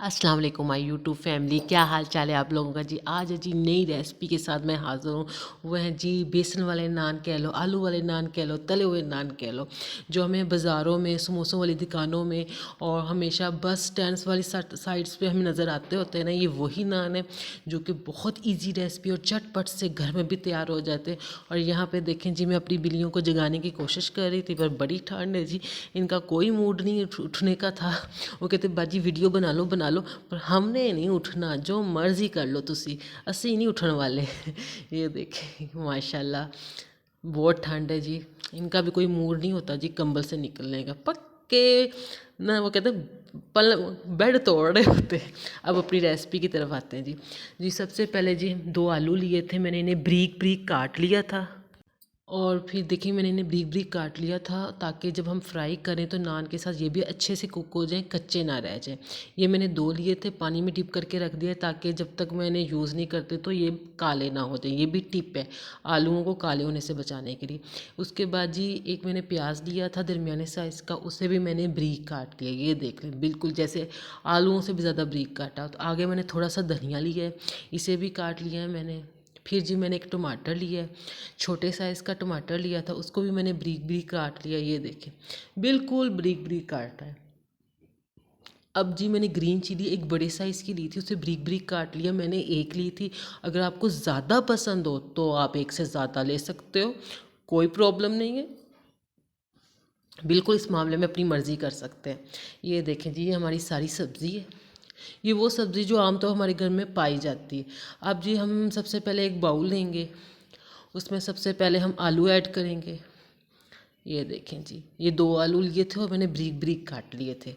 अस्सलाम वालेकुम my YouTube family, क्या हाल चाल है आप लोगों का जी। आज है जी नई रेसिपी के साथ मैं हाज़िर हूँ। वह है जी बेसन वाले नान कह लो, आलू वाले नान कह लो, तले हुए नान कह लो, जो हमें बाज़ारों में समोसों वाली दुकानों में और हमेशा बस स्टैंड्स वाली साइड्स पे हमें नज़र आते होते हैं ना। ये वही नान है जो कि बहुत ईजी रेसिपी और झटपट से घर में भी तैयार हो जाते हैं। और यहाँ पे देखें जी, मैं अपनी बिल्लियों को जगाने की कोशिश कर रही थी, पर बड़ी ठंड है जी, इनका कोई मूड नहीं उठने का था। वो कहते बाजी वीडियो बना लो पर हमने नहीं उठना, जो मर्जी कर लो तुसी, असी नहीं उठने वाले। ये देखें माशाल्लाह, बहुत ठंड है जी। इनका भी कोई मूड नहीं होता जी कंबल से निकलने का, पक्के ना वो कहते पल बेड तोड़ रहे होते हैं। अब अपनी रेसिपी की तरफ आते हैं जी। जी सबसे पहले जी 2 आलू लिए थे, मैंने इन्हें ब्रीक ब्रीक काट लिया था। और फिर देखिए मैंने इन्हें ब्रीक ब्रीक काट लिया था, ताकि जब हम फ्राई करें तो नान के साथ ये भी अच्छे से कुक हो जाएं, कच्चे ना रह जाएं। ये मैंने 2 लिए थे, पानी में डिप करके रख दिया, ताकि जब तक मैं इन्हें यूज़ नहीं करते तो ये काले ना हो जाए। ये भी टिप है आलूओं को काले होने से बचाने के लिए। उसके बाद जी एक मैंने प्याज लिया था दरमियाने साइज़ का, उसे भी मैंने ब्रीक काट लिया। ये देख लें बिल्कुल जैसे आलूओं से भी ज़्यादा ब्रीक काटा। तो आगे मैंने थोड़ा सा धनिया लिया है, इसे भी काट लिया है मैंने। फिर जी मैंने एक टमाटर लिया है, छोटे साइज़ का टमाटर लिया था, उसको भी मैंने ब्रीक ब्रीक काट लिया। ये देखें बिल्कुल ब्रीक ब्रीक काटा है। अब जी मैंने ग्रीन चिली एक बड़े साइज़ की ली थी, उसे ब्रीक ब्रीक काट लिया। मैंने एक ली थी, अगर आपको ज़्यादा पसंद हो तो आप एक से ज़्यादा ले सकते हो, कोई प्रॉब्लम नहीं है। बिल्कुल इस मामले में अपनी मर्ज़ी कर सकते हैं। ये देखें जी, ये हमारी सारी सब्ज़ी है। ये वो सब्ज़ी जो आमतौर हमारे घर में पाई जाती है। अब जी हम सबसे पहले एक बाउल लेंगे, उसमें सबसे पहले हम आलू ऐड करेंगे। ये देखें जी, ये 2 आलू लिए थे और मैंने ब्रीक ब्रीक काट लिए थे।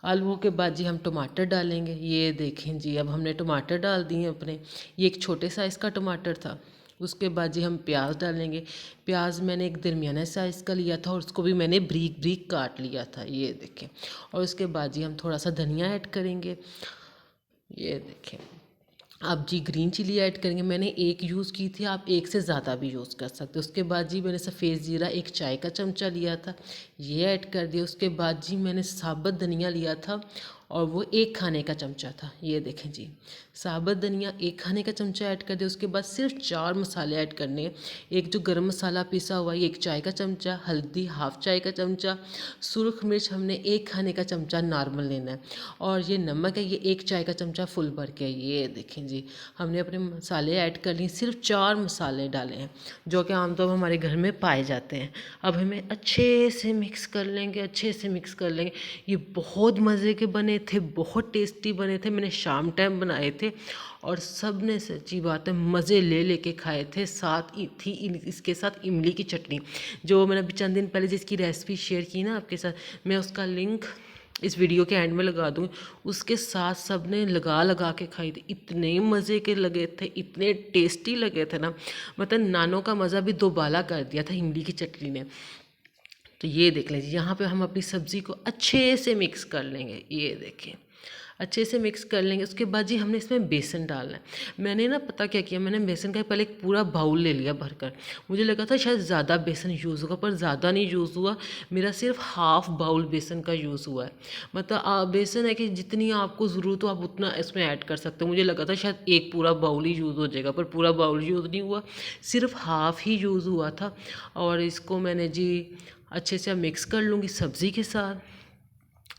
आलूओं के बाद जी हम टमाटर डालेंगे। ये देखें जी, अब हमने टमाटर डाल दिए अपने, ये एक छोटे साइज़ का टमाटर था। उसके बाद जी हम प्याज डालेंगे। प्याज मैंने एक दरमियाना साइज़ का लिया था और उसको भी मैंने ब्रीक ब्रीक काट लिया था। ये देखें, और उसके बाद जी हम थोड़ा सा धनिया ऐड करेंगे। ये देखें, आप जी ग्रीन चिली ऐड करेंगे। मैंने एक यूज़ की थी, आप एक से ज़्यादा भी यूज़ कर सकते हो। उसके बाद जी मैंने सफ़ेद ज़ीरा एक चाय का चमचा लिया था, ये ऐड कर दिया। उसके बाद जी मैंने साबुत धनिया लिया था और वो 1 खाने का चमचा था। ये देखें जी, साबुत धनिया 1 खाने का चमचा ऐड कर दिया। उसके बाद सिर्फ 4 मसाले ऐड करने हैं। एक जो गरम मसाला पिसा हुआ है 1 चाय का चमचा, हल्दी हाफ़ चाय का चमचा, सुरख मिर्च हमने 1 खाने का चमचा नॉर्मल लेना है, और ये नमक है, ये 1 चाय का चमचा फुल भर के। ये देखें जी, हमने अपने मसाले ऐड कर लिए। सिर्फ 4 मसाले डाले हैं जो कि आमतौर पर हमारे घर में पाए जाते हैं। अब हमें अच्छे से मिक्स कर लेंगे, अच्छे से मिक्स कर लेंगे। ये बहुत मज़े के बने थे, बहुत टेस्टी बने थे। मैंने शाम टाइम बनाए थे और सब ने सच्ची बात है मज़े ले लेके खाए थे। साथ ही थी इसके साथ इमली की चटनी, जो मैंने अभी चंद दिन पहले जिसकी रेसिपी शेयर की ना आपके साथ, मैं उसका लिंक इस वीडियो के एंड में लगा दूँगी। उसके साथ सब ने लगा लगा के खाई थी, इतने मज़े के लगे थे, इतने टेस्टी लगे थे ना, मतलब नानों का मज़ा भी दोबाला कर दिया था इमली की चटनी ने। तो ये देख लीजिए, यहाँ पे हम अपनी सब्ज़ी को अच्छे से मिक्स कर लेंगे। ये देखें, अच्छे से मिक्स कर लेंगे। उसके बाद जी हमने इसमें बेसन डालना है। मैंने ना पता क्या किया, मैंने बेसन का पहले एक पूरा बाउल ले लिया भरकर। मुझे लगा था शायद ज़्यादा बेसन यूज़ होगा, पर ज़्यादा नहीं यूज़ हुआ। मेरा सिर्फ हाफ़ बाउल बेसन का यूज़ हुआ है। मतलब बेसन है कि जितनी आपको ज़रूरत हो आप उतना इसमें ऐड कर सकते हो। मुझे लगा था शायद एक पूरा बाउल ही यूज़ हो जाएगा, पर पूरा बाउल यूज़ नहीं हुआ, सिर्फ हाफ़ ही यूज़ हुआ था। और इसको मैंने जी अच्छे से मिक्स कर लूँगी सब्ज़ी के साथ,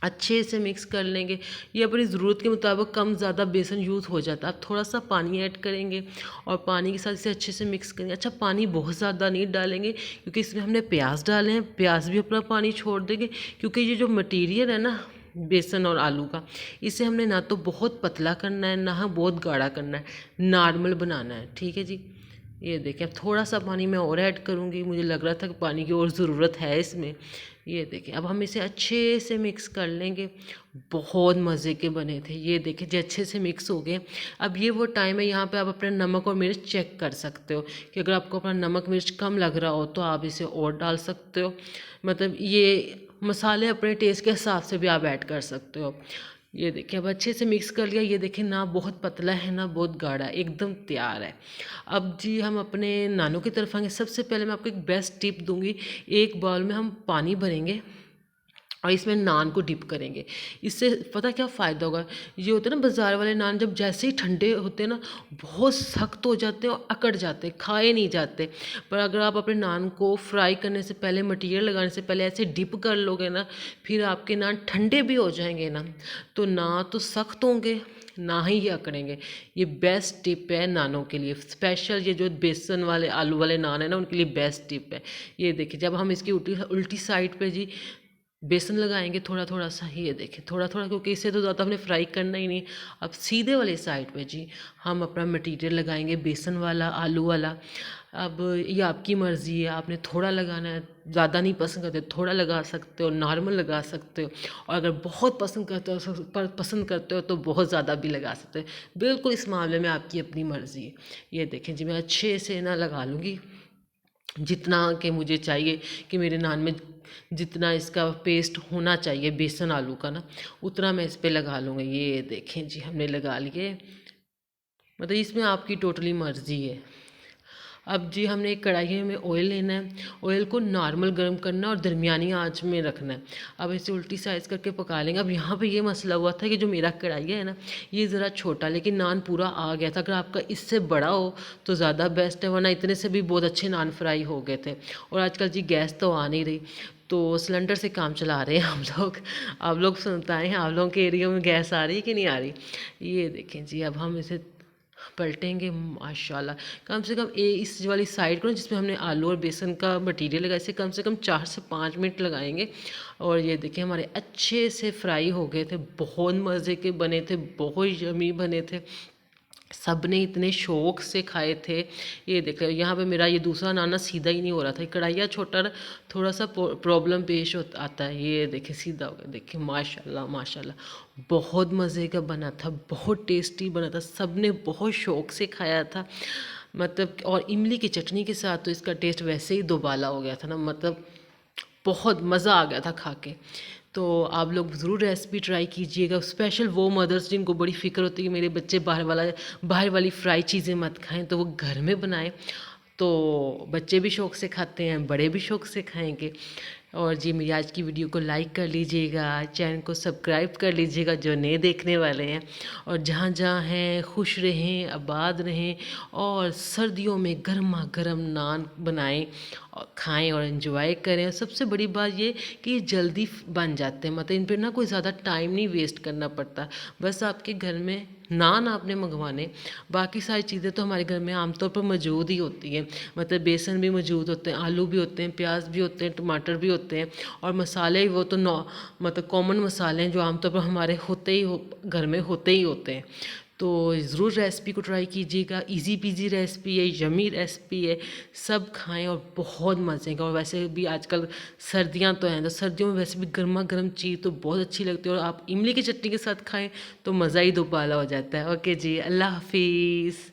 अच्छे से मिक्स कर लेंगे। ये अपनी ज़रूरत के मुताबिक कम ज़्यादा बेसन यूज़ हो जाता है। आप थोड़ा सा पानी ऐड करेंगे और पानी के साथ इसे अच्छे से मिक्स करेंगे। अच्छा, पानी बहुत ज़्यादा नहीं डालेंगे क्योंकि इसमें हमने प्याज डाले हैं, प्याज भी अपना पानी छोड़ देंगे, क्योंकि ये जो मटीरियल है ना बेसन और आलू का, इसे हमने ना तो बहुत पतला करना है ना बहुत गाढ़ा करना है, नॉर्मल बनाना है। ठीक है जी, ये देखिए अब थोड़ा सा पानी मैं और ऐड करूँगी, मुझे लग रहा था कि पानी की और ज़रूरत है इसमें। ये देखिए अब हम इसे अच्छे से मिक्स कर लेंगे। बहुत मज़े के बने थे। ये देखिए जो अच्छे से मिक्स हो गए। अब ये वो टाइम है, यहाँ पे आप अपने नमक और मिर्च चेक कर सकते हो कि अगर आपको अपना नमक मिर्च कम लग रहा हो तो आप इसे और डाल सकते हो। मतलब ये मसाले अपने टेस्ट के हिसाब से भी आप ऐड कर सकते हो। ये देखिए अब अच्छे से मिक्स कर लिया। ये देखिए ना बहुत पतला है ना बहुत गाढ़ा, एकदम तैयार है। अब जी हम अपने नानों की तरफ आएंगे। सबसे पहले मैं आपको एक बेस्ट टिप दूंगी। एक बाउल में हम पानी भरेंगे और इसमें नान को डिप करेंगे। इससे पता क्या फ़ायदा होगा, ये होता है ना बाज़ार वाले नान, जब जैसे ही ठंडे होते हैं ना बहुत सख्त हो जाते हैं और अकड़ जाते हैं, खाए नहीं जाते। पर अगर आप अपने नान को फ्राई करने से पहले, मटीरियल लगाने से पहले ऐसे डिप कर लोगे ना, फिर आपके नान ठंडे भी हो जाएंगे ना, तो ना तो सख्त होंगे ना ही ये अकड़ेंगे। ये बेस्ट टिप है नानों के लिए, स्पेशल ये जो बेसन वाले आलू वाले नान है ना उनके लिए बेस्ट टिप है। ये देखिए जब हम इसकी उल्टी उल्टी साइड पे जी बेसन लगाएंगे थोड़ा थोड़ा सा, ये देखें थोड़ा थोड़ा, क्योंकि इससे तो ज़्यादा हमने फ्राई करना ही नहीं। अब सीधे वाले साइड पे जी हम अपना मटेरियल लगाएंगे बेसन वाला, आलू वाला। अब ये आपकी मर्ज़ी है, आपने थोड़ा लगाना है, ज़्यादा नहीं पसंद करते थोड़ा लगा सकते हो, नॉर्मल लगा सकते हो, और अगर बहुत पसंद करते हो तो बहुत ज़्यादा भी लगा सकते हो। बिल्कुल इस मामले में आपकी अपनी मर्ज़ी है। ये देखें जी मैं अच्छे से ना लगा लूँगी जितना कि मुझे चाहिए, कि मेरे नान में जितना इसका पेस्ट होना चाहिए बेसन आलू का ना, उतना मैं इस पे लगा लूँगी। ये देखें जी हमने लगा लिए, मतलब इसमें आपकी टोटली मर्ज़ी है। अब जी हमने एक कढ़ाई में ऑयल लेना है, ऑयल को नॉर्मल गर्म करना है और दरमियानी आंच में रखना है। अब इसे उल्टी साइज करके पका लेंगे। अब यहाँ पे ये मसला हुआ था कि जो मेरा कढ़ाई है ना ये ज़रा छोटा, लेकिन नान पूरा आ गया था। अगर आपका इससे बड़ा हो तो ज़्यादा बेस्ट है, वरना इतने से भी बहुत अच्छे नान फ्राई हो गए थे। और आजकल जी गैस तो आ नहीं रही, तो सिलेंडर से काम चला रहे हैं हम लोग। आप लोग सुनताएँ हैं, आप लोगों के एरिया में गैस आ रही है कि नहीं आ रही। ये देखें जी अब हम इसे पलटेंगे माशाल्लाह। कम से कम इस वाली साइड को ना जिसमें हमने आलू और बेसन का मटेरियल लगाया, इसे कम से कम 4 से 5 मिनट लगाएंगे। और ये देखिए हमारे अच्छे से फ्राई हो गए थे, बहुत मज़े के बने थे, बहुत यमी बने थे, सब ने इतने शौक से खाए थे। ये देखो यहाँ पे मेरा ये दूसरा नाना सीधा ही नहीं हो रहा था, कढ़ाइया छोटा थोड़ा सा प्रॉब्लम पेश आता है। ये देखिए सीधा हो गया, देखिए माशाल्लाह माशाल्लाह बहुत मज़े का बना था, बहुत टेस्टी बना था, सब ने बहुत शौक से खाया था। मतलब और इमली की चटनी के साथ तो इसका टेस्ट वैसे ही दोबाला हो गया था ना, मतलब बहुत मज़ा आ गया था खा के। तो आप लोग ज़रूर रेसिपी ट्राई कीजिएगा, स्पेशल वो मदर्स जिनको बड़ी फ़िक्र होती है कि मेरे बच्चे बाहर वाली फ्राई चीज़ें मत खाएं, तो वो घर में बनाएं, तो बच्चे भी शौक़ से खाते हैं, बड़े भी शौक़ से खाएंगे। और जी मेरी आज की वीडियो को लाइक कर लीजिएगा, चैनल को सब्सक्राइब कर लीजिएगा जो नए देखने वाले हैं। और जहाँ जहाँ हैं खुश रहें, आबाद रहें, और सर्दियों में गर्मा गर्म नान बनाएं और खाएं और एंजॉय करें। और सबसे बड़ी बात ये कि ये जल्दी बन जाते हैं, मतलब इन पर ना कोई ज़्यादा टाइम नहीं वेस्ट करना पड़ता। बस आपके घर में नान आपने मंगवाने, बाकी सारी चीज़ें तो हमारे घर में आमतौर पर मौजूद ही होती हैं। मतलब बेसन भी मौजूद होते हैं, आलू भी होते हैं, प्याज भी होते हैं, टमाटर भी होते हैं, और मसाले वो तो मतलब कॉमन मसाले हैं जो आमतौर पर हमारे घर में होते ही होते हैं। तो ज़रूर रेसिपी को ट्राई कीजिएगा, इजी पीजी रेसिपी है, यमी रेसिपी है, सब खाएं और बहुत मज़े का। और वैसे भी आजकल सर्दियां तो हैं, तो सर्दियों में वैसे भी गर्मा गर्म चीज़ तो बहुत अच्छी लगती है, और आप इमली की चटनी के साथ खाएं तो मज़ा ही दोबाला हो जाता है। ओके जी, अल्लाह हाफिज़।